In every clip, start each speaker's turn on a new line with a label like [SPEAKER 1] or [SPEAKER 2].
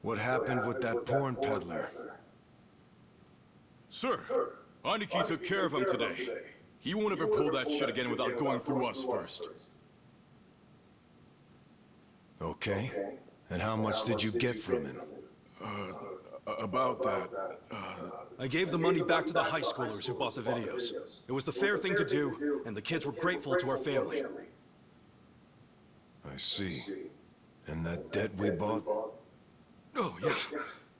[SPEAKER 1] What happened with that porn peddler?
[SPEAKER 2] Sir, Aniki took care of him today. He won't ever pull that shit again without going through us first.
[SPEAKER 1] Okay. And how much did you get from him?
[SPEAKER 2] About that,
[SPEAKER 3] I gave the money back to the high schoolers who bought the videos. It was the fair thing to do, and the kids were grateful to our family.
[SPEAKER 1] I see. And that debt we bought?
[SPEAKER 3] Oh, yeah.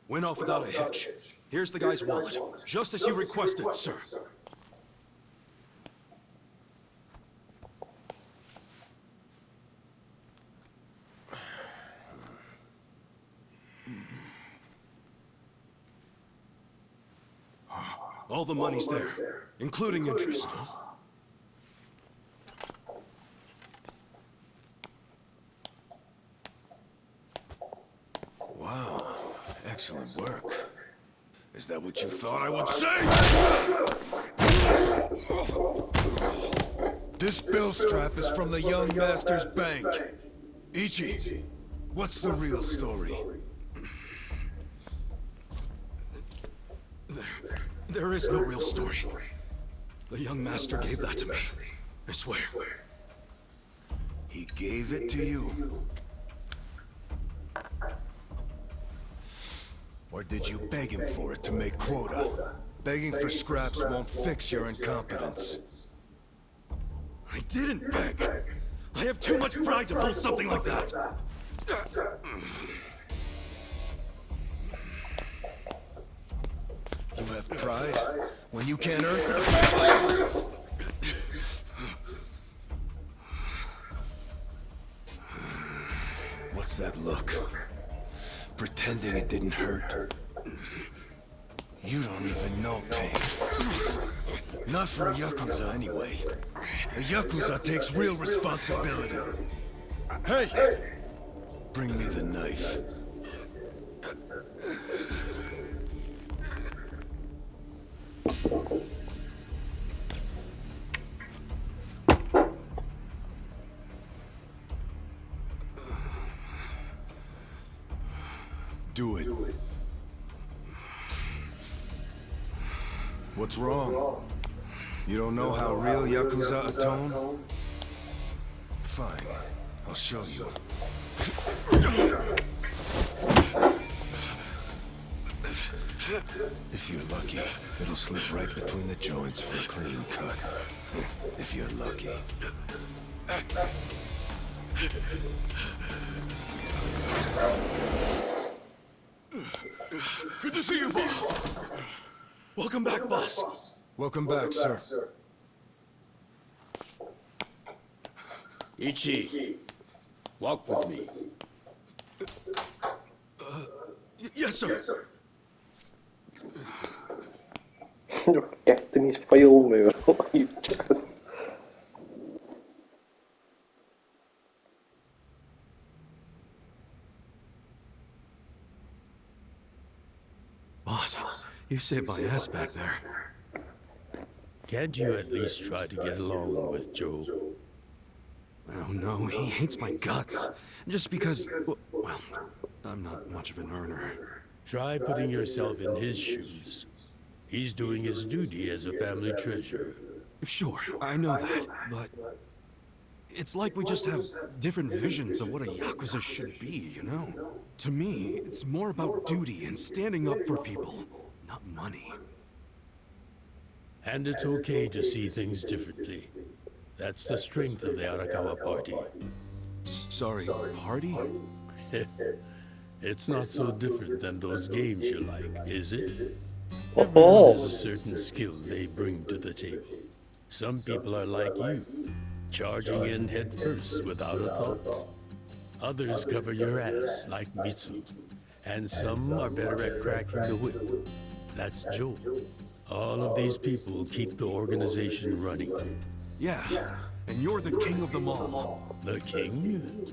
[SPEAKER 3] Went off without a hitch. Here's the guy's wallet, just as you requested, sir. All the money's there, including interest.
[SPEAKER 1] Wow. Excellent work. Is that what you thought I would say? This bill strap is from the young master's bank. Ichi, what's the real story?
[SPEAKER 3] There is no real story. The young master gave that to me. I swear.
[SPEAKER 1] He gave it to you? Or did you beg him for it to make quota? Begging for scraps won't fix your incompetence.
[SPEAKER 3] I didn't beg. I have too much pride to pull something like that.
[SPEAKER 1] You have pride when you can't earn for the family? What's that look? Pretending it didn't hurt. You don't even know pain. Not for a Yakuza, anyway. A Yakuza takes real responsibility. Hey! Bring me the knife. Do it. What's wrong? You don't know how real Yakuza atone? Fine, I'll show you. If you're lucky, it'll slip right between the joints for a clean cut. If you're lucky.
[SPEAKER 3] Good to see you, boss. Welcome back, boss.
[SPEAKER 1] Welcome back, sir.
[SPEAKER 4] Ichi, walk with me.
[SPEAKER 3] Yes, sir.
[SPEAKER 5] You're getting his fail move. You just...
[SPEAKER 3] Boss, you saved my ass back there.
[SPEAKER 4] Can't you at least try to get along with Joe?
[SPEAKER 3] Oh no, he hates my guts. Just because, well, I'm not much of an earner.
[SPEAKER 4] Try putting yourself in his shoes. He's doing his duty as a family treasure.
[SPEAKER 3] Sure, I know that, but it's like we just have different visions of what a Yakuza should be, you know? To me, it's more about duty and standing up for people, not money.
[SPEAKER 4] And it's okay to see things differently. That's the strength of the Arakawa party.
[SPEAKER 3] Sorry, party?
[SPEAKER 4] It's not so different than those games you like, is it? Everyone has a certain skill they bring to the table. Some people are like you, charging in head first without a thought. Others cover your ass, like Mitsu. And some are better at cracking the whip. That's Joe. All of these people keep the organization running.
[SPEAKER 3] Yeah, and you're the king of them all.
[SPEAKER 4] The king?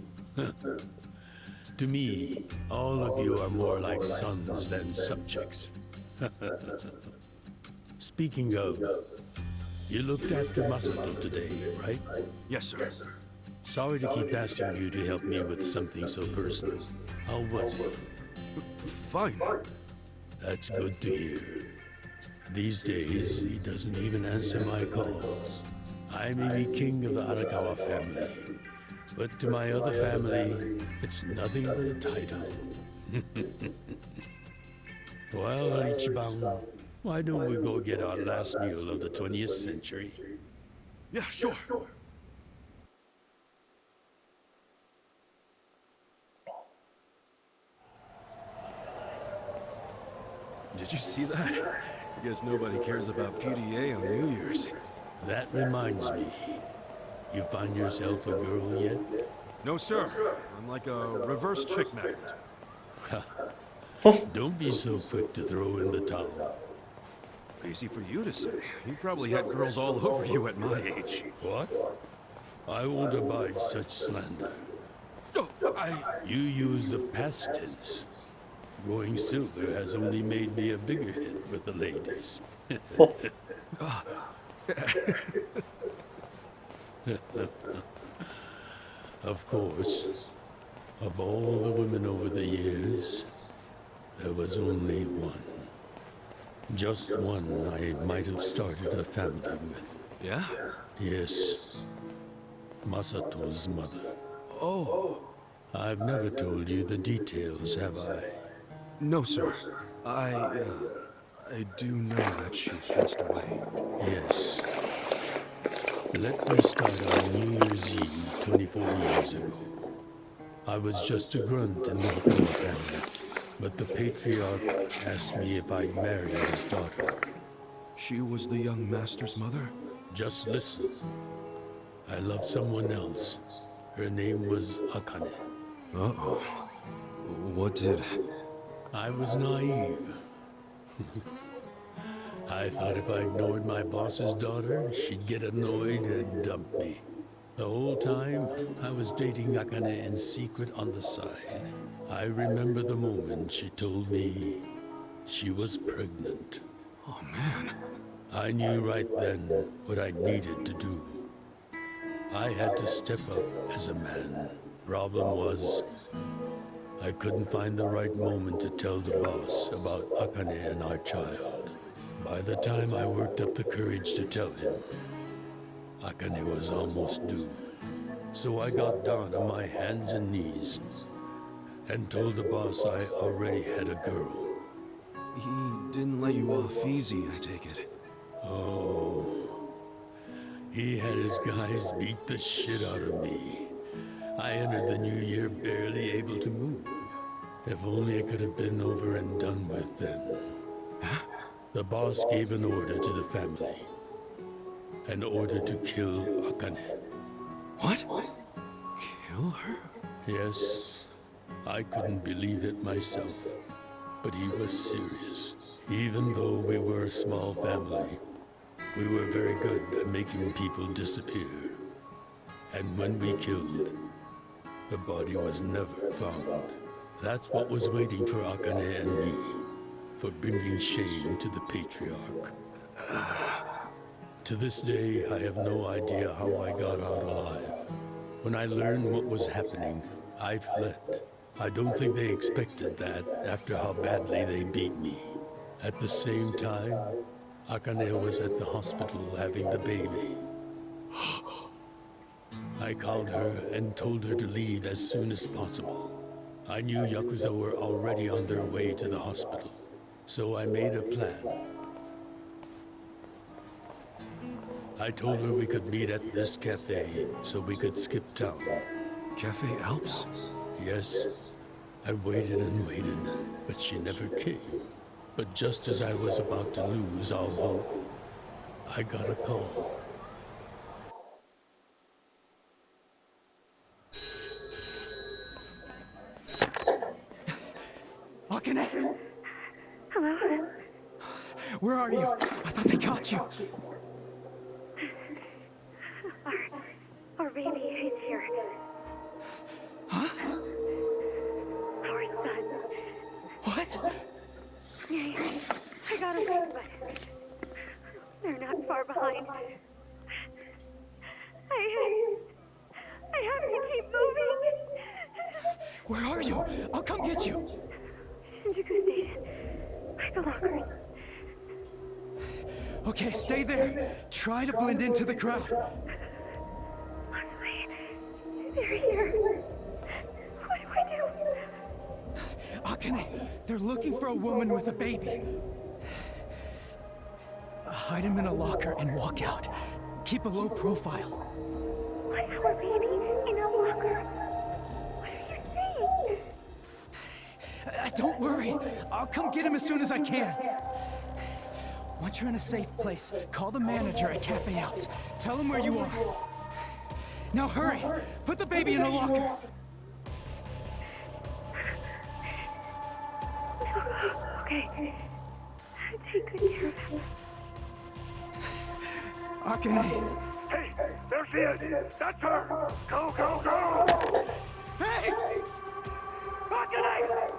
[SPEAKER 4] To me, all of you are more like sons than subjects. Speaking of, you looked after Masato today, right?
[SPEAKER 3] Yes, sir.
[SPEAKER 4] Sorry to keep asking you to help me with something so personal. How was he?
[SPEAKER 3] Fine.
[SPEAKER 4] That's good to hear. These days, he doesn't even answer my calls. I may be king of the Arakawa family, but to my other family, it's nothing but a title. Well, Ichiban, why don't we go get our last meal of the 20th century?
[SPEAKER 3] Yeah, sure. Did you see that? I guess nobody cares about PDA on New Year's.
[SPEAKER 4] That reminds me. You find yourself a girl yet?
[SPEAKER 3] No, sir. I'm like a reverse chick magnet.
[SPEAKER 4] Don't be so quick to throw in the towel.
[SPEAKER 3] Easy for you to say. You probably had girls all over you at my age.
[SPEAKER 4] What? I won't abide such slander.
[SPEAKER 3] Oh,
[SPEAKER 4] You use the past tense. Going silver has only made me a bigger hit with the ladies. Of course, of all the women over the years, there was only one. Just one I might have started a family with.
[SPEAKER 3] Yeah?
[SPEAKER 4] Yes, Masato's mother.
[SPEAKER 3] Oh.
[SPEAKER 4] I've never told you the details, have I?
[SPEAKER 3] No, sir. I do know that she passed away.
[SPEAKER 4] Yes. Let me start on New Year's Eve 24 years ago. I was just a grunt in the Yokohama family, but the patriarch asked me if I'd marry his daughter.
[SPEAKER 3] She was the young master's mother?
[SPEAKER 4] Just listen. I loved someone else. Her name was Akane.
[SPEAKER 3] Uh-oh. What did...
[SPEAKER 4] I was naive. I thought if I ignored my boss's daughter, she'd get annoyed and dump me. The whole time, I was dating Akane in secret on the side. I remember the moment she told me she was pregnant.
[SPEAKER 3] Oh, man.
[SPEAKER 4] I knew right then what I needed to do. I had to step up as a man. Problem was, I couldn't find the right moment to tell the boss about Akane and our child. By the time I worked up the courage to tell him, Akane was almost due. So I got down on my hands and knees and told the boss I already had a girl.
[SPEAKER 3] He didn't let you off easy, I take it.
[SPEAKER 4] Oh, he had his guys beat the shit out of me. I entered the new year barely able to move. If only it could have been over and done with then. The boss gave an order to the family. An order to kill Akane.
[SPEAKER 3] What? Kill her?
[SPEAKER 4] Yes, I couldn't believe it myself. But he was serious. Even though we were a small family, we were very good at making people disappear. And when we killed, the body was never found. That's what was waiting for Akane and me, for bringing shame to the patriarch. To this day, I have no idea how I got out alive. When I learned what was happening, I fled. I don't think they expected that after how badly they beat me. At the same time, Akane was at the hospital having the baby. I called her and told her to leave as soon as possible. I knew Yakuza were already on their way to the hospital, so I made a plan. I told her we could meet at this cafe so we could skip town.
[SPEAKER 3] Cafe Alps?
[SPEAKER 4] Yes, I waited and waited, but she never came. But just as I was about to lose all hope, I got a call.
[SPEAKER 3] Akane!
[SPEAKER 6] Hello?
[SPEAKER 3] Where are you? I thought they caught you.
[SPEAKER 6] Our baby is here.
[SPEAKER 3] Huh?
[SPEAKER 6] Our son.
[SPEAKER 3] What?
[SPEAKER 6] I got away, but they're not far behind. I have to keep moving.
[SPEAKER 3] Where are you? I'll come get you.
[SPEAKER 6] Shinjuku Station. By the lockers.
[SPEAKER 3] Okay, stay there. Try to blend into the crowd.
[SPEAKER 6] Honestly, they're here. What do I do?
[SPEAKER 3] Akane, they're looking for a woman with a baby. Hide him in a locker and walk out. Keep a low profile.
[SPEAKER 6] What, our baby in a locker? What are you saying?
[SPEAKER 3] Don't worry. I'll come get him as soon as I can. Once you're in a safe place, call the manager at Cafe Alps. Tell him where you are. Now hurry! Put the baby in a locker!
[SPEAKER 6] Okay. Take good care of him.
[SPEAKER 3] Akane!
[SPEAKER 7] Hey, there she is! That's her! Go, go, go!
[SPEAKER 3] Hey!
[SPEAKER 7] Akane!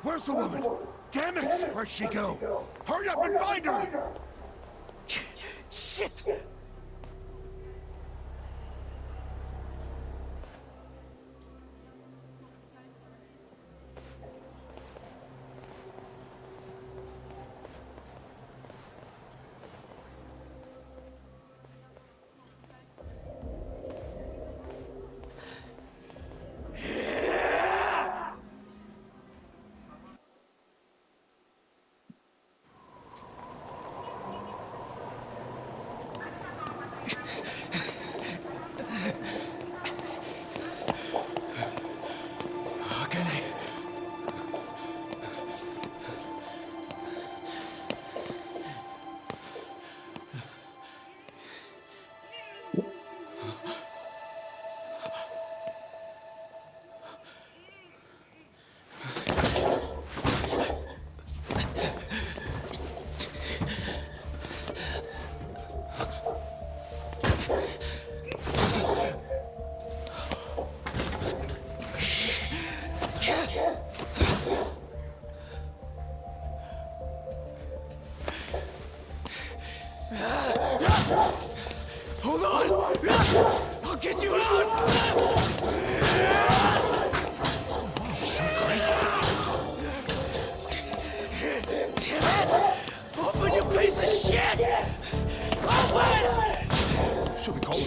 [SPEAKER 1] Where's the woman? Damn it! Where'd she go? Hurry up and find her!
[SPEAKER 3] Shit! Hold on! I'll get you out! So crazy. Damn it! Open, you piece of shit! Open!
[SPEAKER 1] Should we call it?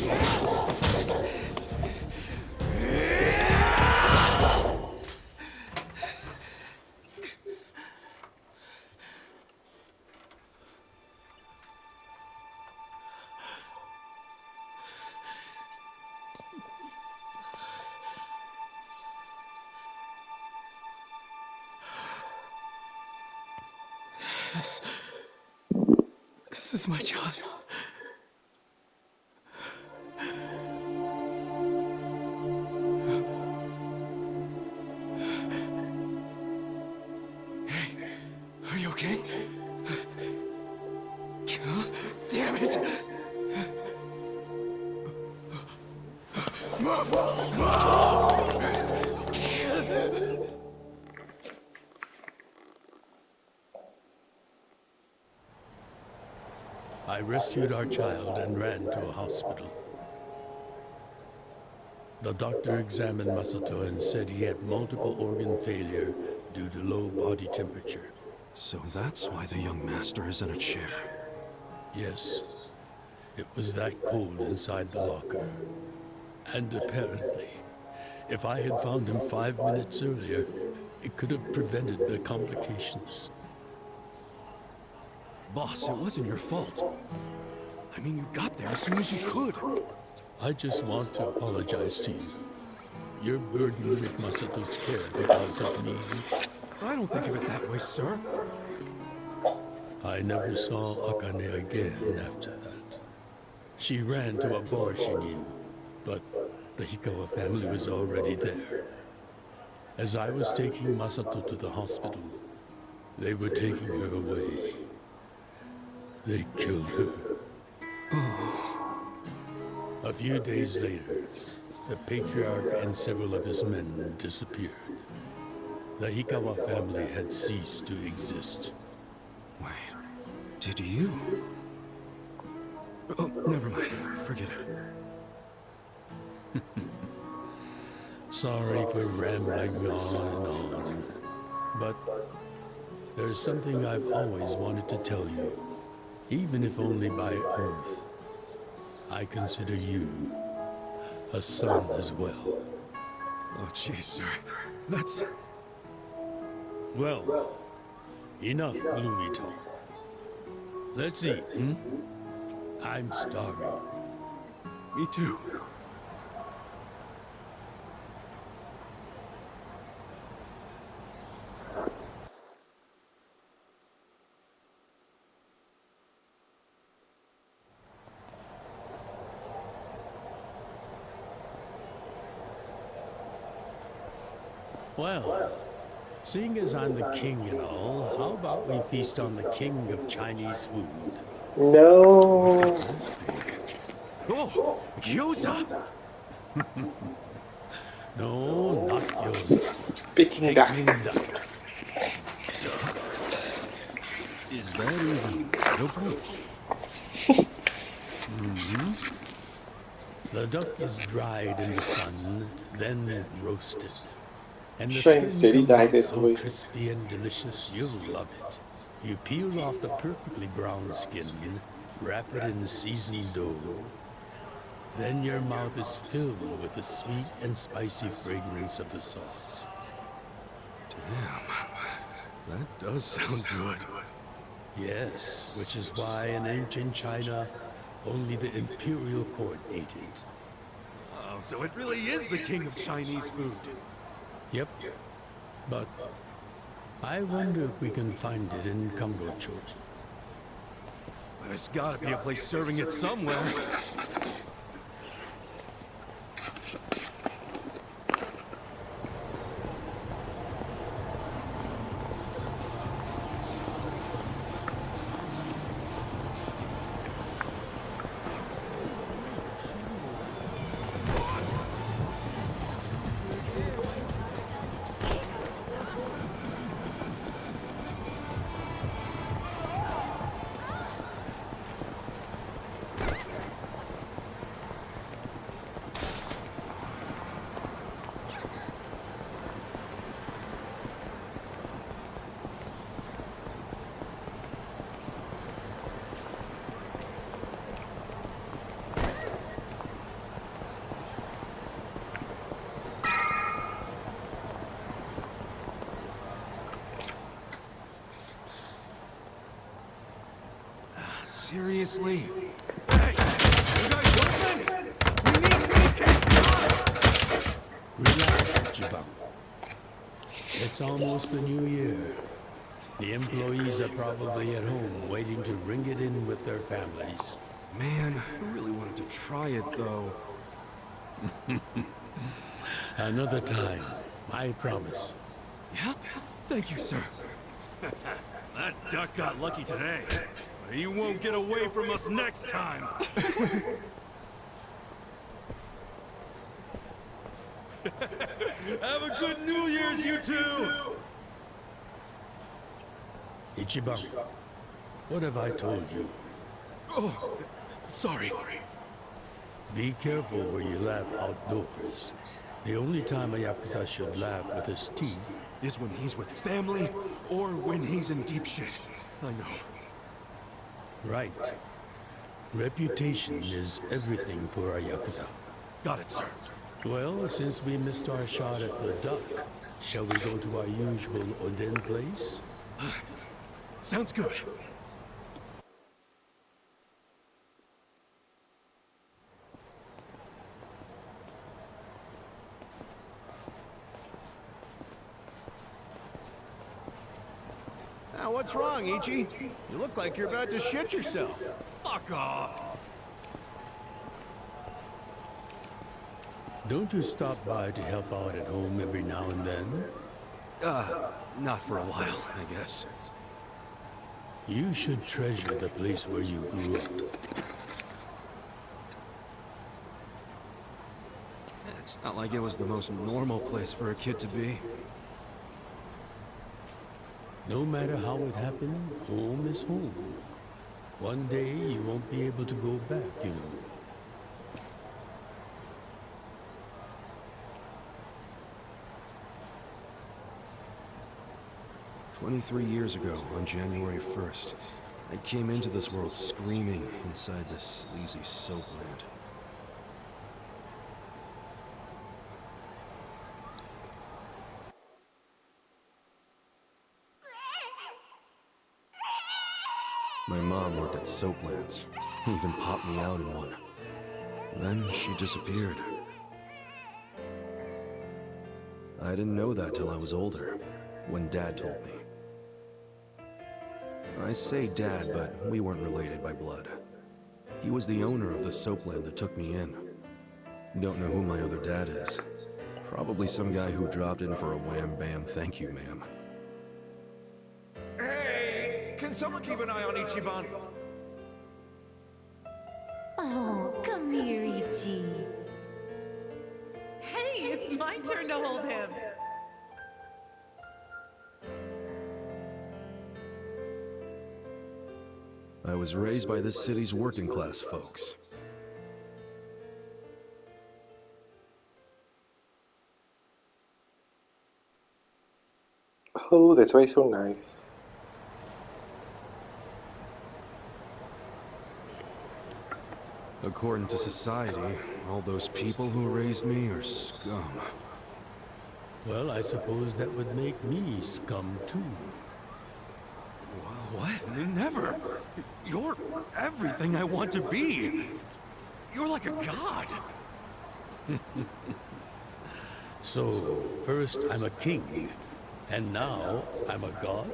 [SPEAKER 3] This is my child. Hey, are you okay? Damn it! Move! Move!
[SPEAKER 4] I rescued our child and ran to a hospital. The doctor examined Masato and said he had multiple organ failure due to low body temperature.
[SPEAKER 3] So that's why the young master is in a chair.
[SPEAKER 4] Yes, it was that cold inside the locker. And apparently, if I had found him 5 minutes earlier, it could have prevented the complications.
[SPEAKER 3] Boss, it wasn't your fault. I mean, you got there as soon as you could.
[SPEAKER 4] I just want to apologize to you. You're burdened with Masato's care because of me.
[SPEAKER 3] I don't think of it that way, sir.
[SPEAKER 4] I never saw Akane again after that. She ran to a bar she knew, but the Hikawa family was already there. As I was taking Masato to the hospital, they were taking her away. They killed her. A few days later, the patriarch and several of his men disappeared. The Hikawa family had ceased to exist.
[SPEAKER 3] Wait, did you? Oh, never mind. Forget it.
[SPEAKER 4] Sorry for rambling on and on. But there's something I've always wanted to tell you, even if only by oath. I consider you a son as well.
[SPEAKER 3] Oh, jeez, sir. That's...
[SPEAKER 4] Well, enough gloomy talk. Let's eat, hmm? I'm starving.
[SPEAKER 3] Me too.
[SPEAKER 4] Well, seeing as I'm the king and all, how about we feast on the king of Chinese food?
[SPEAKER 5] No.
[SPEAKER 3] Oh, Yakuza!
[SPEAKER 4] No, not gyoza.
[SPEAKER 5] Peking duck.
[SPEAKER 4] Peking duck.
[SPEAKER 3] Is that even edible?
[SPEAKER 4] The duck is dried in the sun, then roasted. And the
[SPEAKER 5] Shane
[SPEAKER 4] skin
[SPEAKER 5] said he
[SPEAKER 4] comes
[SPEAKER 5] died
[SPEAKER 4] out
[SPEAKER 5] this
[SPEAKER 4] so
[SPEAKER 5] week.
[SPEAKER 4] crispy and delicious, you'll love it. You peel off the perfectly brown skin, wrap it in seasoned dough. Then your mouth is filled with the sweet and spicy fragrance of the sauce.
[SPEAKER 3] Damn. That does sound good.
[SPEAKER 4] Yes, which is why in ancient China, only the imperial court ate it.
[SPEAKER 3] Oh, so it really is the king of Chinese food.
[SPEAKER 4] Yep. But I wonder if we can find it in Kambocho.
[SPEAKER 3] There's gotta be a place serving it somewhere. Seriously? Hey! You guys open? We need bacon!
[SPEAKER 4] Relax, Ichiban. It's almost the new year. The employees are probably at home waiting to ring it in with their families.
[SPEAKER 3] Man, I really wanted to try it, though.
[SPEAKER 4] Another time, I promise.
[SPEAKER 3] Yeah? Thank you, sir. That duck got lucky today. But he won't get away from us next time. Have a good New Year's, you two!
[SPEAKER 4] Ichiban, what have I told you?
[SPEAKER 3] Oh, sorry.
[SPEAKER 4] Be careful where you laugh outdoors. The only time a Yakuza should laugh with his teeth
[SPEAKER 3] Is when he's with family, or when he's in deep shit. I know.
[SPEAKER 4] Right. Reputation is everything for a Yakuza.
[SPEAKER 3] Got it, sir.
[SPEAKER 4] Well, since we missed our shot at the duck, shall we go to our usual Oden place?
[SPEAKER 3] Sounds good.
[SPEAKER 1] Now, what's wrong, Ichi? You look like you're about to shit yourself.
[SPEAKER 3] Fuck off!
[SPEAKER 4] Don't you stop by to help out at home every now and then?
[SPEAKER 3] Not for a while, I guess.
[SPEAKER 4] You should treasure the place where you grew up.
[SPEAKER 3] It's not like it was the most normal place for a kid to be.
[SPEAKER 4] No matter how it happened, home is home. One day you won't be able to go back, you know.
[SPEAKER 3] 23 years ago, on January 1st, I came into this world screaming inside this sleazy soapland. My mom worked at Soaplands, even popped me out in one. Then she disappeared. I didn't know that till I was older, when Dad told me. I say Dad, but we weren't related by blood. He was the owner of the soapland that took me in. Don't know who my other dad is. Probably some guy who dropped in for a wham-bam thank you, ma'am.
[SPEAKER 8] Hey! Can someone keep an eye on Ichiban?
[SPEAKER 9] Oh, come here, Ichi.
[SPEAKER 10] Hey, it's my turn to hold him.
[SPEAKER 3] I was raised by this city's working class folks.
[SPEAKER 5] Oh, that's why so nice.
[SPEAKER 3] According to society, all those people who raised me are scum.
[SPEAKER 4] Well, I suppose that would make me scum too.
[SPEAKER 3] What? Never! You're everything I want to be! You're like a god!
[SPEAKER 4] So, first I'm a king, and now I'm a god?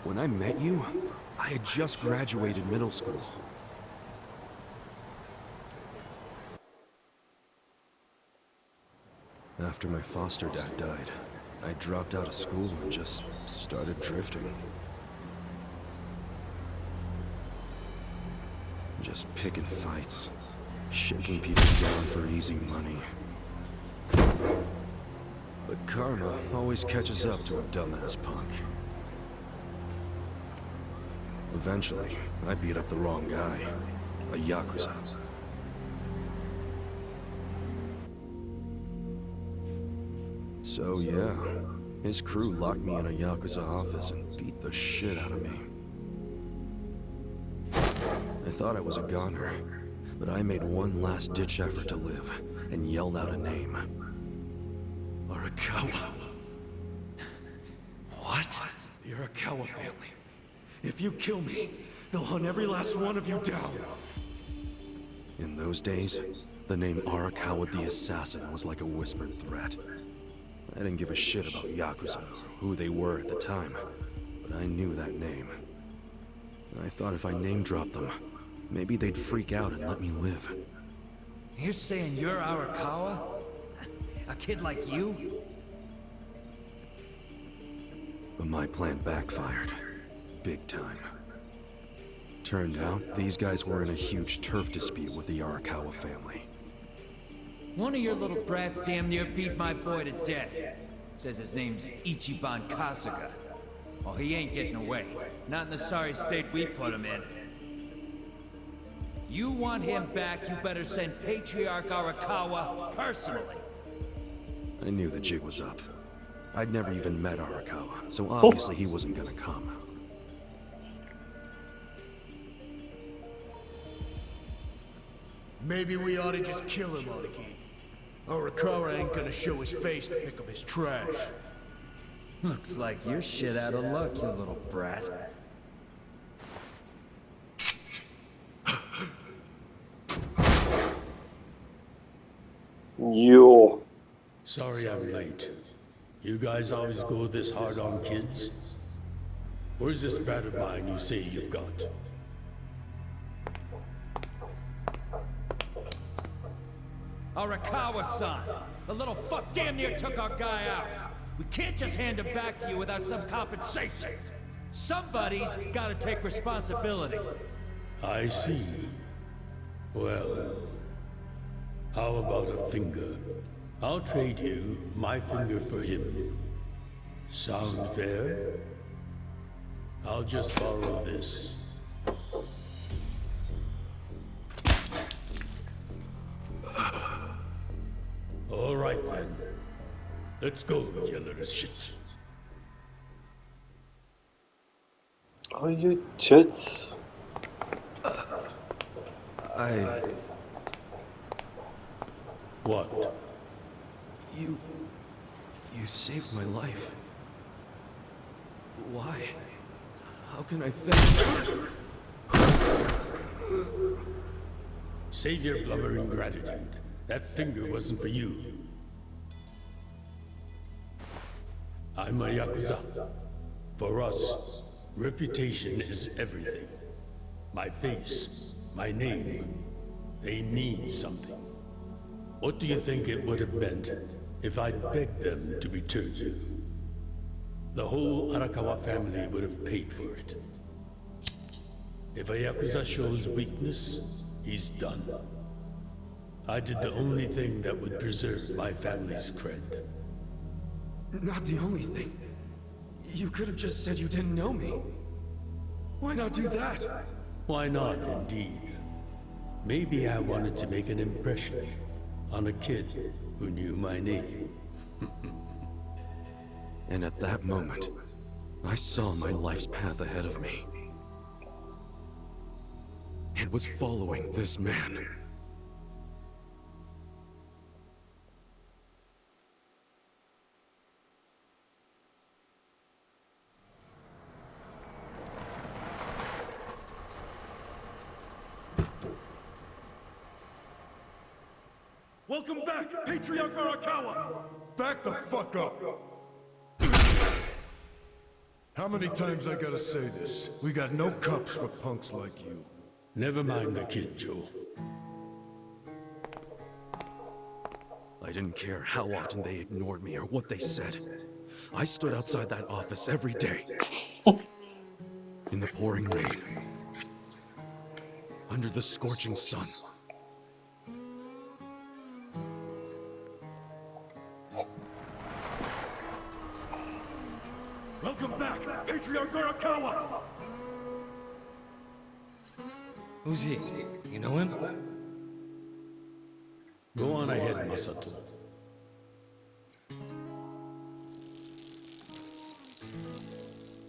[SPEAKER 3] When I met you, I had just graduated middle school. After my foster dad died, I dropped out of school and just started drifting. Just picking fights, shaking people down for easy money. But karma always catches up to a dumbass punk. Eventually, I beat up the wrong guy, a Yakuza. So yeah, his crew locked me in a Yakuza office and beat the shit out of me. I thought I was a goner, but I made one last-ditch effort to live and yelled out a name. Arakawa. What? The Arakawa family. If you kill me, they'll hunt every last one of you down. In those days, the name Arakawa the Assassin was like a whispered threat. I didn't give a shit about Yakuza, or who they were at the time, but I knew that name. I thought if I name-dropped them, maybe they'd freak out and let me live.
[SPEAKER 11] You're saying you're Arakawa? A kid like you?
[SPEAKER 3] But my plan backfired. Big time. Turned out, these guys were in a huge turf dispute with the Arakawa family.
[SPEAKER 11] One of your little brats damn near beat my boy to death. Says his name's Ichiban Kasuga. Well, he ain't getting away. Not in the sorry state we put him in. You want him back, you better send Patriarch Arakawa personally.
[SPEAKER 3] I knew the jig was up. I'd never even met Arakawa, so obviously he wasn't gonna come.
[SPEAKER 8] Maybe we ought to just kill him, Adachi. Arakawa ain't gonna show his face to pick up his trash.
[SPEAKER 11] Looks like you're shit out of luck, you little brat.
[SPEAKER 5] Yo.
[SPEAKER 4] Sorry I'm late. You guys always go this hard on kids? Where's this brat of mine you say you've got?
[SPEAKER 11] Arakawa-san! The little fuck damn near took our guy out! We can't just hand him back to you without some compensation! Somebody's gotta take responsibility!
[SPEAKER 4] I see. Well, how about a finger? I'll trade you my finger for him. Sound fair? I'll just borrow this. right then. Let's go, you little shit.
[SPEAKER 5] Are you chits?
[SPEAKER 4] What?
[SPEAKER 3] You saved my life. Why? How can I thank you?
[SPEAKER 4] Save your blubbering gratitude. That finger wasn't for you. I'm a Yakuza. For us, reputation is everything. My face, my name, they mean something. What do you think it would have meant if I'd begged them to return you? The whole Arakawa family would have paid for it. If a Yakuza shows weakness, he's done. I did the only thing that would preserve my family's cred.
[SPEAKER 3] Not the only thing. You could have just said you didn't know me. Why not do that?
[SPEAKER 4] Why not, indeed? Maybe I wanted to make an impression on a kid who knew my name.
[SPEAKER 3] And at that moment, I saw my life's path ahead of me. It was following this man.
[SPEAKER 2] Welcome back, Patriarch Arakawa!
[SPEAKER 7] Back the fuck up! How many times I gotta say this? We got no cups for punks like you.
[SPEAKER 4] Never mind the kid, Joe.
[SPEAKER 3] I didn't care how often they ignored me or what they said. I stood outside that office every day. In the pouring rain. Under the scorching sun.
[SPEAKER 2] Welcome back, Patriarch Arakawa!
[SPEAKER 12] Who's he? You know him?
[SPEAKER 4] Go on ahead, Masato.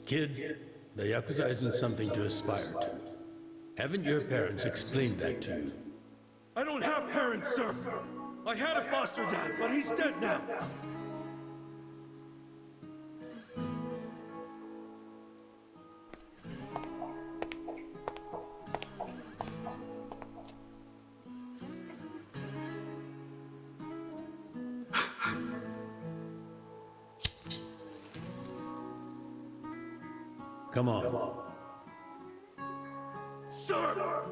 [SPEAKER 4] Kid, the Yakuza isn't something to aspire to. Haven't your parents explained that to you?
[SPEAKER 2] I don't have parents, sir! I had a foster dad, but he's dead now!
[SPEAKER 4] Come on.
[SPEAKER 2] Sir!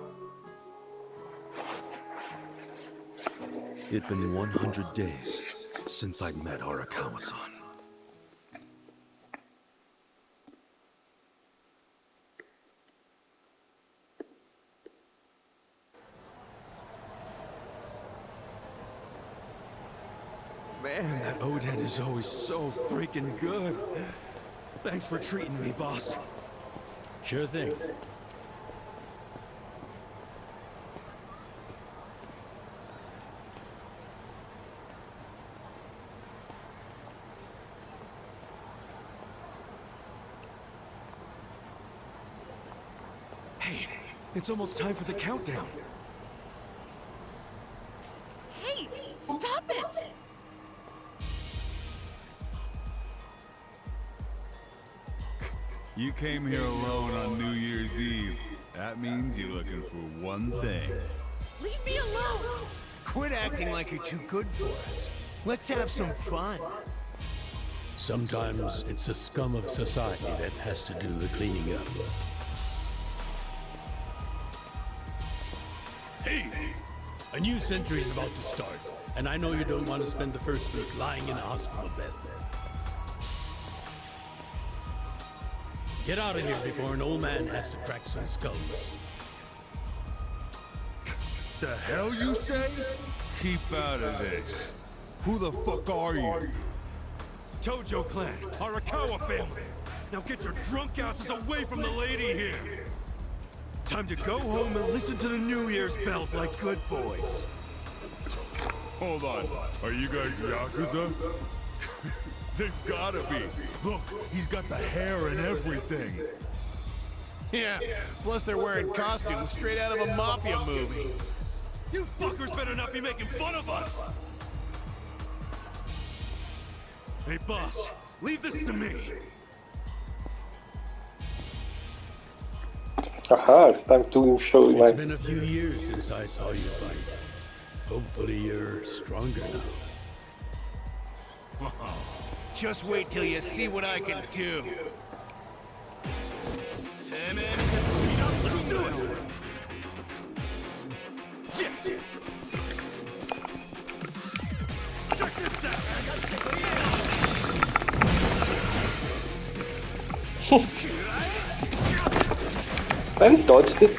[SPEAKER 3] It'd been 100 days since I'd met Arakawa-san. Man, that Oden is always so freaking good. Thanks for treating me, boss.
[SPEAKER 4] Sure thing.
[SPEAKER 3] Hey, it's almost time for the countdown.
[SPEAKER 10] Hey, stop it!
[SPEAKER 2] You came here alone on New Year's Eve. That means you're looking for one thing.
[SPEAKER 10] Leave me alone!
[SPEAKER 8] Quit acting like you're too good for us. Let's have some fun.
[SPEAKER 4] Sometimes it's the scum of society that has to do the cleaning up. Hey! A new century is about to start, and I know you don't want to spend the first week lying in a hospital bed. Get out of here before an old man has to crack some skulls.
[SPEAKER 7] The hell you say?
[SPEAKER 2] Keep out of this. Who the fuck are you?
[SPEAKER 3] Tojo clan, Arakawa family. Now get your drunk asses away from the lady here. Time to go home and listen to the New Year's bells like good boys.
[SPEAKER 2] Hold on. Are you guys Yakuza? They've gotta be.
[SPEAKER 7] Look, he's got the hair and everything.
[SPEAKER 8] Yeah, plus they're wearing costumes straight out of a mafia movie.
[SPEAKER 3] You fuckers better not be making fun of us! Hey, boss, leave this to me.
[SPEAKER 5] Aha, it's time to show
[SPEAKER 4] It's
[SPEAKER 5] my...
[SPEAKER 4] been a few years since I saw you fight. Hopefully you're stronger now.
[SPEAKER 8] Just wait till you see what I can do.
[SPEAKER 3] Hey, man, let's do it! Yeah! Check this out!
[SPEAKER 5] And he dodged it.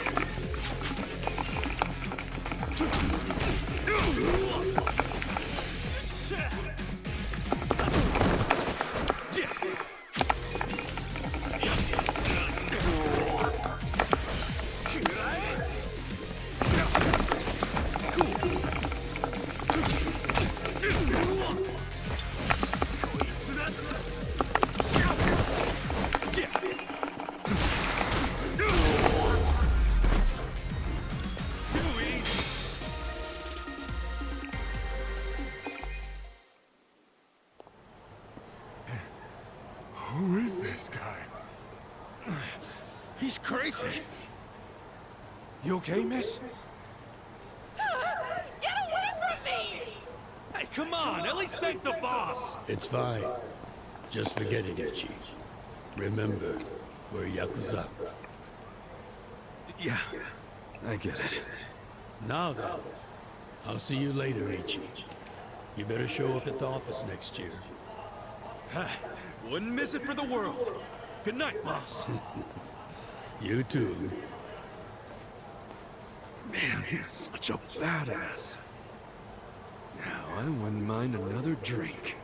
[SPEAKER 7] Who is this guy?
[SPEAKER 3] He's crazy.
[SPEAKER 7] You okay, miss?
[SPEAKER 10] Get away from me!
[SPEAKER 3] Hey, come on, at least thank the boss.
[SPEAKER 4] It's fine. Just forget it, Ichi. Remember, we're Yakuza.
[SPEAKER 3] Yeah, I get it.
[SPEAKER 4] Now then, I'll see you later, Ichi. You better show up at the office next year.
[SPEAKER 3] Wouldn't miss it for the world. Good night, boss.
[SPEAKER 4] You too.
[SPEAKER 3] Man, you're such a badass. Now, I wouldn't mind another drink.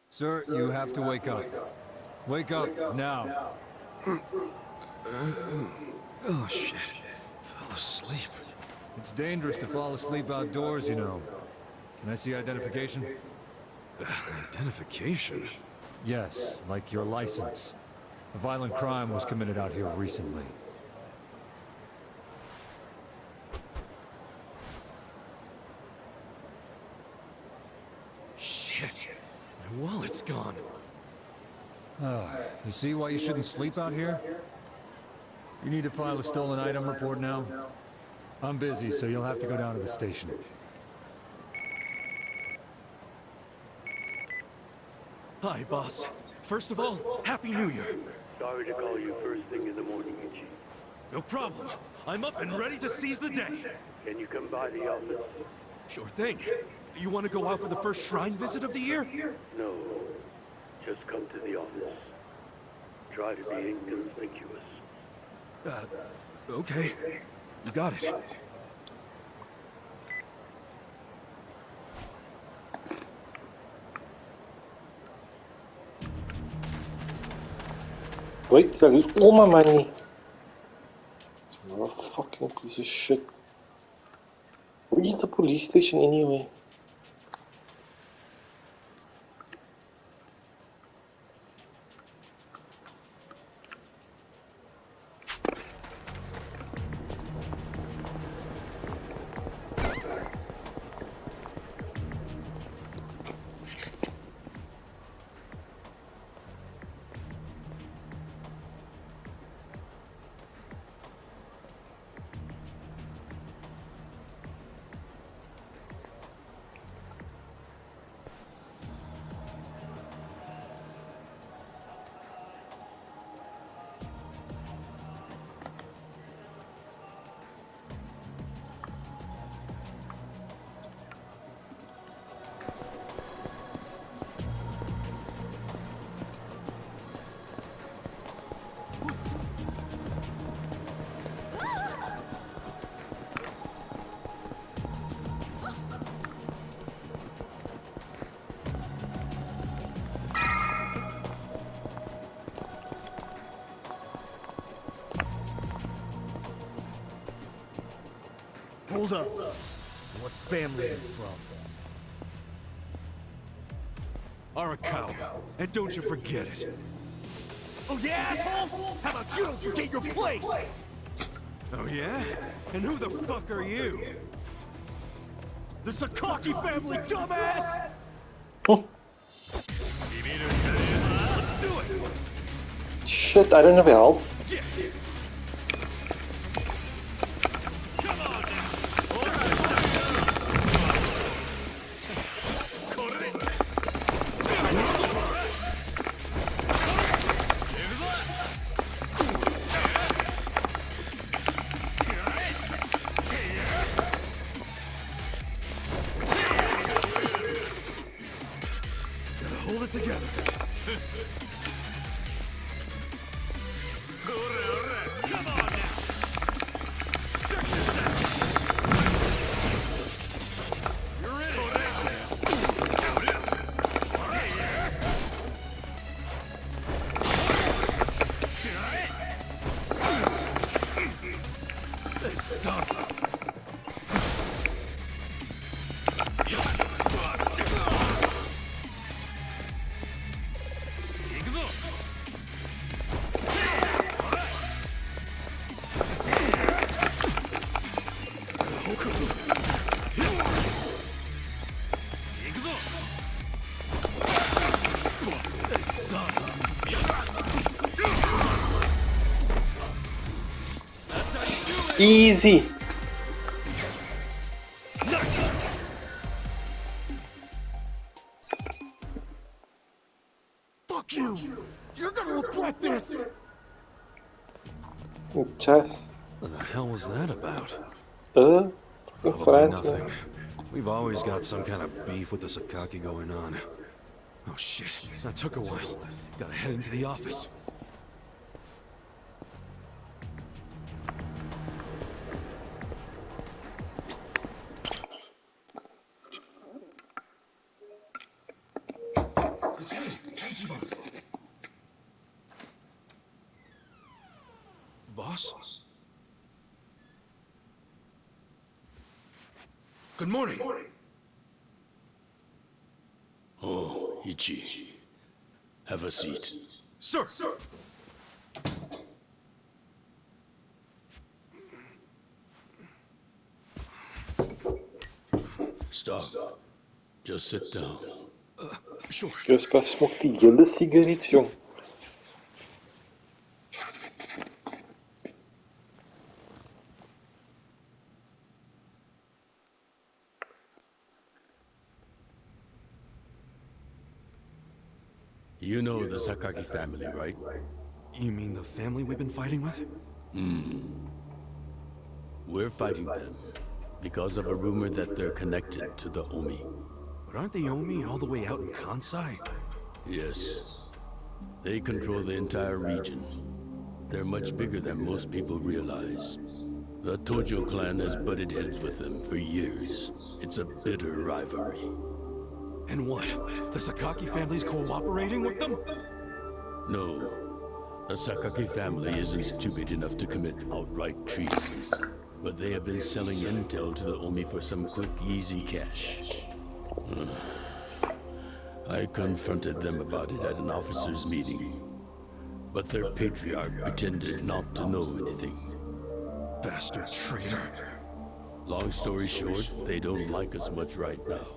[SPEAKER 11] Sir, you have to wake up. Wake up, now.
[SPEAKER 3] Oh, shit. Fell asleep.
[SPEAKER 11] It's dangerous to fall asleep outdoors, you know. Can I see identification?
[SPEAKER 3] Identification?
[SPEAKER 11] Yes, like your license. A violent crime was committed out here recently.
[SPEAKER 3] Shit. My wallet's gone.
[SPEAKER 11] You see why you shouldn't sleep out here? You need to file a stolen item report now? I'm busy, so you'll have to go down to the station.
[SPEAKER 3] Hi, boss. First of all, Happy New Year.
[SPEAKER 13] Sorry to call you first thing in the morning, Ichi.
[SPEAKER 3] No problem. I'm up and ready to seize the day.
[SPEAKER 13] Can you come by the office?
[SPEAKER 3] Sure thing. You want to go out for the first shrine visit of the year?
[SPEAKER 13] No. Just come to the office. Try to be inconspicuous.
[SPEAKER 3] Okay. You got it.
[SPEAKER 5] Wait, I lose all my money. What a fucking piece of shit. Where's the police station anyway?
[SPEAKER 8] Hold up. What family are you from?
[SPEAKER 3] Arakawa, and don't you forget it.
[SPEAKER 8] Oh yeah, asshole? How about you don't forget your place?
[SPEAKER 3] Oh yeah? And who the fuck are you?
[SPEAKER 8] The Sakaki family, dumbass!
[SPEAKER 3] Let's do it!
[SPEAKER 5] Shit, I don't have health.
[SPEAKER 3] Gotta hold it together.
[SPEAKER 8] Come on now! Check this out! You're in it!
[SPEAKER 3] This sucks.
[SPEAKER 5] Easy.
[SPEAKER 8] Fuck you! You're gonna regret this!
[SPEAKER 5] Chess.
[SPEAKER 3] What the hell was that about?
[SPEAKER 5] Fucking
[SPEAKER 3] Probably
[SPEAKER 5] friends,
[SPEAKER 3] nothing.
[SPEAKER 5] man.
[SPEAKER 3] We've always got some kind of beef with the Sakaki going on. Oh shit, that took a while. Gotta head into the office. Boss? Good morning.
[SPEAKER 4] Oh, Ichi. Have a seat.
[SPEAKER 3] Sir!
[SPEAKER 4] Stop. Just sit down.
[SPEAKER 3] Sure.
[SPEAKER 5] J'espère smoke die hele sigaret, jong.
[SPEAKER 4] You know the Sakaki family, right?
[SPEAKER 3] You mean the family we've been fighting with?
[SPEAKER 4] We're fighting them because of a rumor that they're connected to the Omi.
[SPEAKER 3] But aren't the Omi all the way out in Kansai?
[SPEAKER 4] Yes. They control the entire region. They're much bigger than most people realize. The Tojo clan has butted heads with them for years. It's a bitter rivalry.
[SPEAKER 3] And what? The Sakaki family's cooperating with them?
[SPEAKER 4] No. The Sakaki family isn't stupid enough to commit outright treason. But they have been selling intel to the Omi for some quick, easy cash. I confronted them about it at an officers' meeting. But their patriarch pretended not to know anything.
[SPEAKER 3] Bastard traitor.
[SPEAKER 4] Long story short, they don't like us much right now.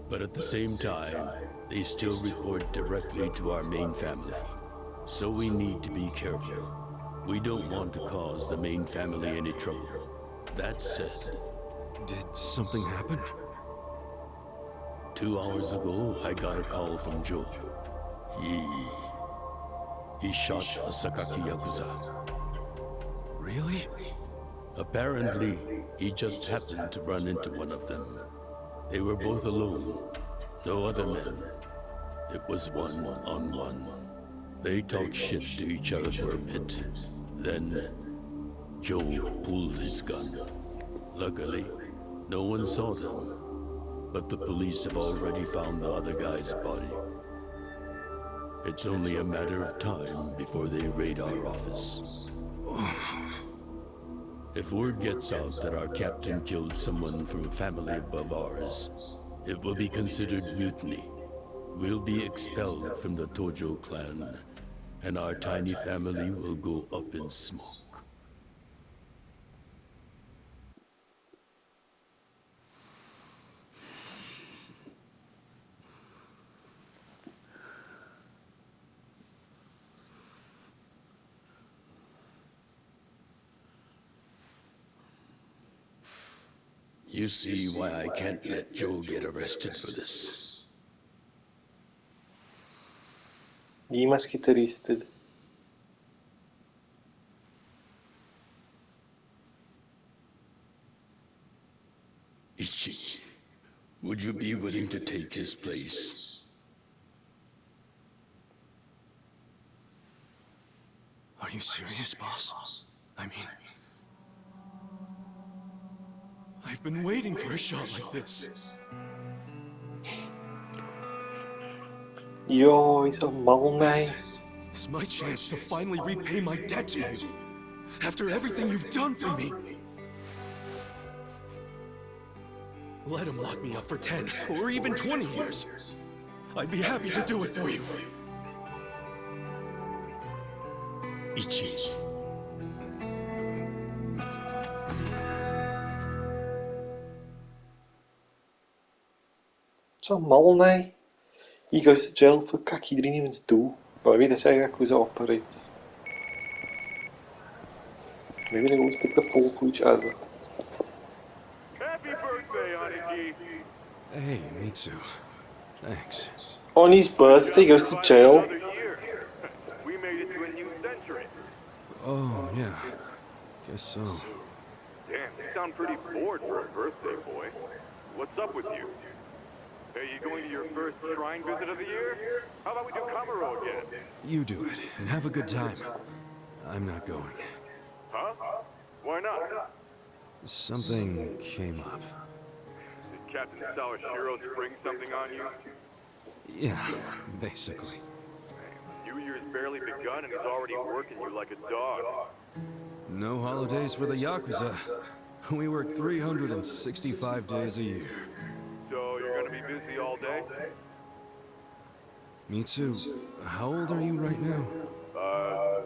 [SPEAKER 4] But at the same time, they still report directly to our main family. So we need to be careful. We don't want to cause the main family any trouble. That said...
[SPEAKER 3] Did something happen?
[SPEAKER 4] 2 hours ago, I got a call from Joe. He shot a Sakaki Yakuza.
[SPEAKER 3] Really?
[SPEAKER 4] Apparently, he just happened to run into one of them. They were both alone. No other men. It was one-on-one. They talked shit to each other for a bit. Then, Joe pulled his gun. Luckily, no one saw them. But the police have already found the other guy's body. It's only a matter of time before they raid our office. If word gets out that our captain killed someone from a family above ours, it will be considered mutiny. We'll be expelled from the Tojo clan, and our tiny family will go up in smoke. You see why I can't let Joe get arrested for this.
[SPEAKER 5] Niemand get arrested.
[SPEAKER 4] Ichi, would you be willing to take his place?
[SPEAKER 3] Are you serious, boss? I mean, I've been waiting for a shot like this.
[SPEAKER 5] Yo, he's a mal, nee.
[SPEAKER 3] It's my chance to finally repay my debt to you. After everything you've done for me. Let him lock me up for 10 or even 20 years. I'd be happy to do it for you.
[SPEAKER 4] Ichi.
[SPEAKER 5] Zo'n mal, nee. He goes to jail for kak iedereen evens toe. Maar weet, dat is eigenlijk hoe ze operates. Maybe they won't stick the full for each other.
[SPEAKER 2] Happy birthday, Adachi.
[SPEAKER 3] Hey, Mitsu. Thanks.
[SPEAKER 5] On his birthday, he goes to jail.
[SPEAKER 2] We made it to a new century.
[SPEAKER 3] Oh, yeah. Guess so.
[SPEAKER 2] Damn, you sound pretty bored for a birthday, boy. What's up with you? Hey, you going to your first shrine visit of the year? How about we do Kamaro again?
[SPEAKER 3] You do it, and have a good time. I'm not going.
[SPEAKER 2] Huh? Why not?
[SPEAKER 3] Something came up.
[SPEAKER 2] Did Captain Sawashiro spring something on you?
[SPEAKER 3] Yeah, basically.
[SPEAKER 2] New Year's barely begun and he's already working you like a dog.
[SPEAKER 3] No holidays for the Yakuza. We work 365 days a year.
[SPEAKER 2] So you're gonna be busy all day?
[SPEAKER 3] Mitsu, how old are you right now?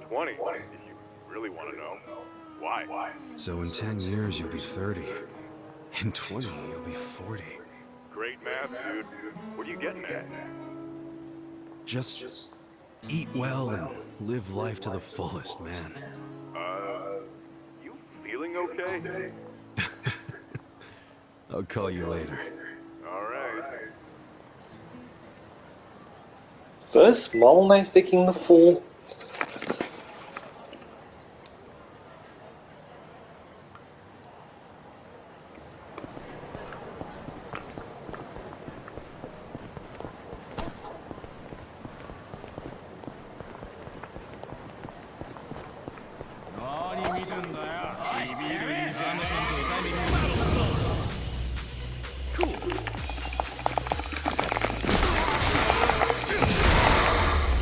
[SPEAKER 2] 20, if you really want to know. Why?
[SPEAKER 3] So in 10 years, you'll be 30. In 20, you'll be 40.
[SPEAKER 2] Great math, dude. What are you getting at?
[SPEAKER 3] Just eat well and live life to the fullest, man.
[SPEAKER 2] You feeling okay?
[SPEAKER 3] I'll call you later.
[SPEAKER 2] Alright.
[SPEAKER 5] This mal, nee, taking the full.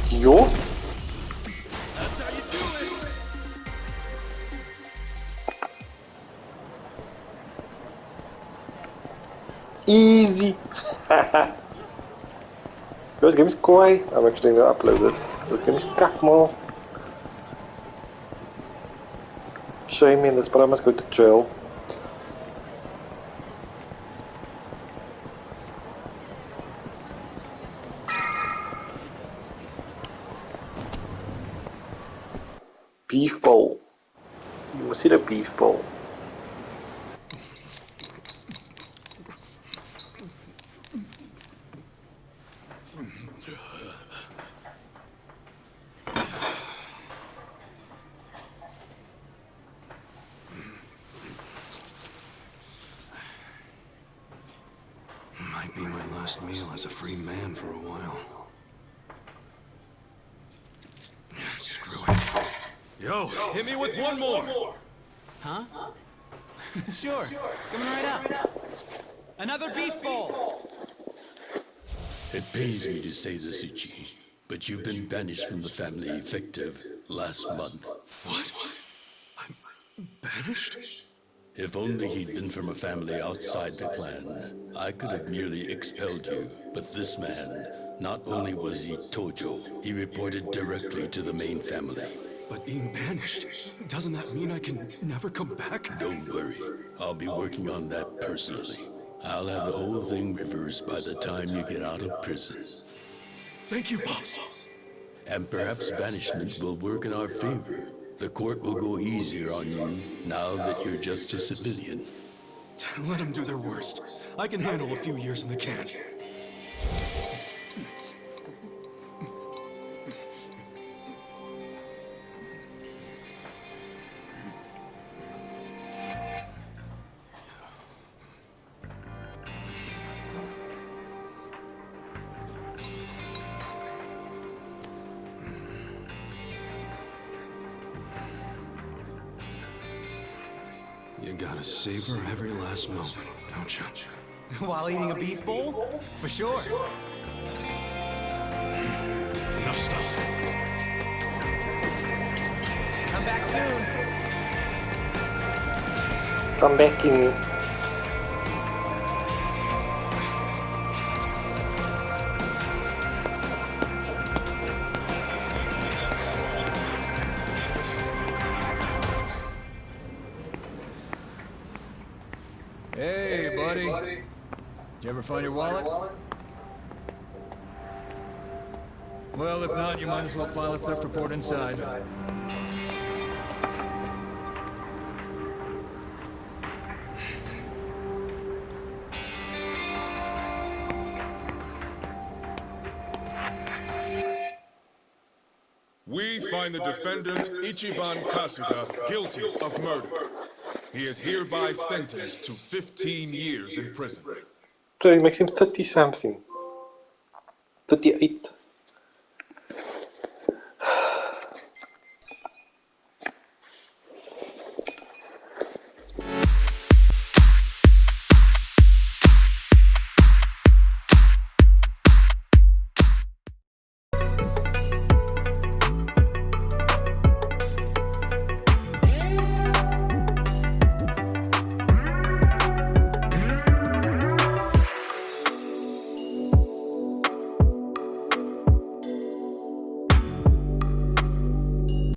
[SPEAKER 5] Yo. Easy. This game is kawaii. I'm actually gonna upload this. This game is kakmal. Shame me in this, but I must go to jail. Beef bowl. You must see the beef bowl.
[SPEAKER 3] Might be my last meal as a free man for a while. Screw it. Yo, hit me with one more!
[SPEAKER 14] Huh? Sure, coming right up. Another beef bowl!
[SPEAKER 4] It pains me to say this, Ichi, but you've been banished from the family effective last month.
[SPEAKER 3] What? I'm banished?
[SPEAKER 4] If only he'd been from a family outside the clan, I could have merely expelled you. But this man, not only was he Tojo, he reported directly to the main family.
[SPEAKER 3] But being banished, doesn't that mean I can never come back?
[SPEAKER 4] Don't worry, I'll be working on that personally. I'll have the whole thing reversed by the time you get out of prison.
[SPEAKER 3] Thank you, boss.
[SPEAKER 4] And perhaps banishment will work in our favor. The court will go easier on you now that you're just a civilian.
[SPEAKER 3] Let them do their worst. I can handle a few years in the can. You gotta savor every last moment, don't you?
[SPEAKER 14] While eating a beef bowl? For sure.
[SPEAKER 3] Enough stuff.
[SPEAKER 14] Come back soon.
[SPEAKER 5] Come back in.
[SPEAKER 15] Hey, buddy. Did you ever find your wallet? Well, if not, you might as well file a theft report inside.
[SPEAKER 16] We find the defendant, Ichiban Kasuga, guilty of murder. He is hereby sentenced to 15 years in prison.
[SPEAKER 5] So it makes him 30 something. 38.